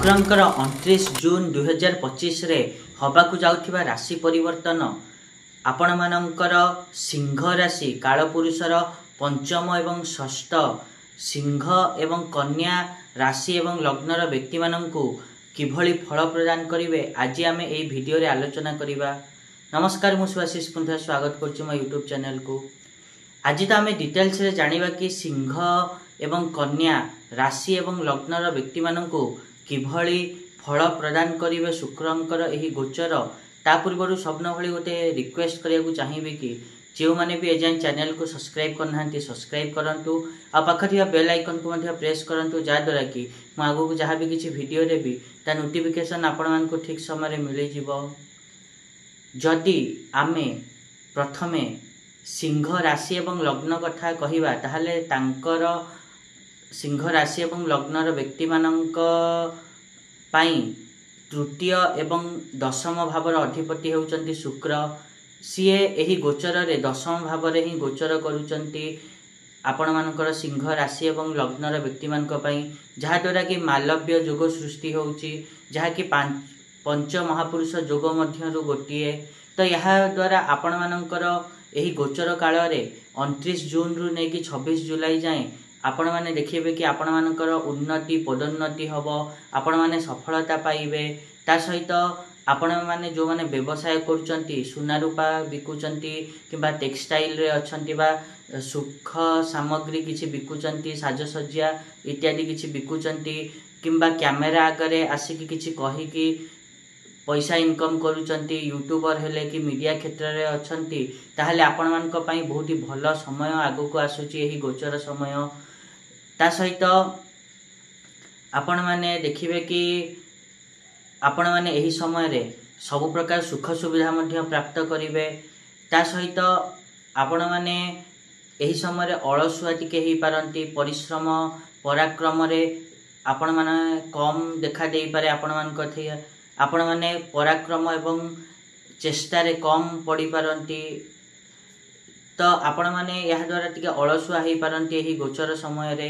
शुक्रंकर 29 जून 2025 रे हबाकु जाउथिबा राशि परिवर्तन आपण मानकर सिंह राशि कालपुरुषर पंचम एवं षष्ठ सिंह एवं कन्या राशि एवं लग्नर व्यक्ति माननकु किभली फल प्रदान करिवे आज आमे एई वीडियो रे आलोचना करिबा। नमस्कार, मु सुभाषिष पुंथा स्वागत करछु मो यूट्यूब चैनल को। आज तो आमे डिटेल्स रे जानिबा कि सिंह एवं कन्या राशि एवं लग्नर व्यक्ति माननकु किभली फल प्रदान करिवे शुक्रंकर एही गोचर। ता पूर्व स्वप्न भली गोटे रिक्वेस्ट करिया चाहिए कि जो मैंने भी एजाइन चैनल को सब्सक्राइब करना सब्सक्राइब करूँ आ पाखे बेल आइकन को प्रेस करूँ जहाँद्वारा कि मुझे जहाँ भी किसी वीडियो देवी ता नोटिफिकेशन आपण को ठीक समय मिल जदि आमे प्रथमे सिंह राशि एवं लग्न कथा कहवा ताहले तांकर सिंह राशि एवं लग्नर व्यक्ति मानक तृतीय एवं दशम भावर अधिपति होउचंती शुक्र। सीए एही गोचर रे दशम भाव रे ही गोचर करूचंती आपण मानकर सिंह राशि एवं लग्नर व्यक्ति मानक पई, जहाँ द्वारा कि मालव्य योग सृष्टि होउची, जहाँ कि पंच महापुरुष योग मध्यरु गोटिए। तो यह द्वारा आपण मानकर एही गोचर काल रे 29 जून रु नै कि 26 जुलाई जाए आपण माने देखिबे कि आपण मानकर उन्नति पदोन्नति हबो, आपण माने सफलता पाइबे। ता सहित आपण माने जो माने व्यवसाय करूचंती सुना रूपा बिकुचंती किबा टेक्सटाइल रे अछंती बा सुख सामग्री किछि बिकुचंती साजसज्जा इत्यादि किछि बिकुचंती किबा कैमेरा आगरे आसिकी किछि कहि कि पैसा इनकम करूचंती यूट्यूबर हेले कि मीडिया क्षेत्र रे अछंती ताहले आपण मानक पई बहुत ही भलो समय आगु को आसुची एही गोचर समय। ता सहित आपण माने देखिबे कि आपण माने एही समय रे सब प्रकार सुख सुविधा मध्य प्राप्त करिवे। ता सहित आपण माने एही समय रे अलसुआ टिके ही पारंती, परिश्रम पराक्रम रे आपण माने कम देखा देई पारे। आपण मानक थी आपण माने पराक्रम एवं चेष्टा रे कम पड़ी पारंती। तो आपण माने यह द्वारा टिके अलसुआ ही पारंती एही गोचर समय रे।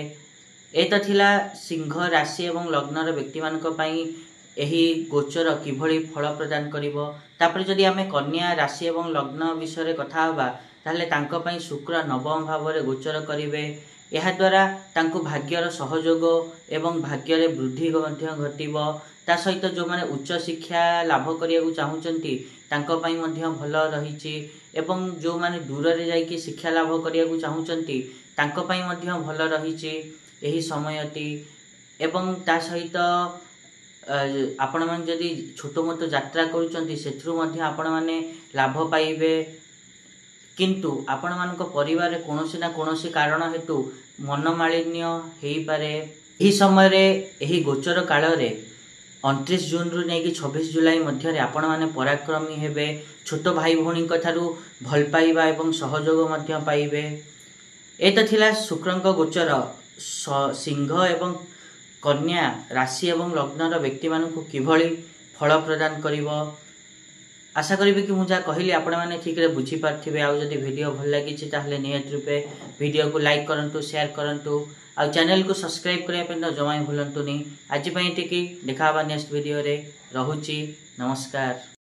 एत थिला सिंह राशि एवं लग्नर व्यक्ति मानक पई एही गोचर किभली फल प्रदान करिवो। तापर जदि आमे कन्या राशि एवं लग्न विषय कथा होबा ताहले तांको पई शुक्र नवम भाव रे गोचर करिवे। यह द्वारा तांको भाग्यर सहयोग एवं भाग्य वृद्धि मध्य घटिबो। ता सहित जो माने उच्च शिक्षा लाभ करिया चाहूचंती तांको पई मध्य भल रहिछि एवं जो माने दूर रे जाई कि शिक्षा लाभ करिया चाहूचंती तांको पई मध्य भल रहिछि एही समयटी। एवं ता सहित आपण मन जदि छोटो मोटो यात्रा करूचंती सेथरु मध्य आपण माने लाभ पाइबे। किंतु आपण मानक परिवार रे कोनोसी ना कोनोसी कारण हेतु मनमालिन्य हेई पारे। एही समय रे एही गोचर काल रे 29 जून रु नै कि 26 जुलाई मध्य रे आपण माने पराक्रमी हेबे। छोटो भाई भौणी कथारु भल पाइबा एवं सहयोग मध्य पाइबे। एत थिला शुक्रंक गोचर सिंह एवं कन्या राशि एवं लग्नर व्यक्ति मानकु किभली फल प्रदान करिवो। आशा करिबे कि मुझा कहली आपण माने ठीक रे बुझी पारथिबे। आ जदि वीडियो भल लागिछि ताहले नियत रूपे वीडियो को लाइक करंतु, शेयर करंतु आ चैनल को सब्सक्राइब करिया पे जमाई भूलंतु नहीं। आज पई टिकी देखाबा नेक्स्ट वीडियो रे। रहुछि, नमस्कार।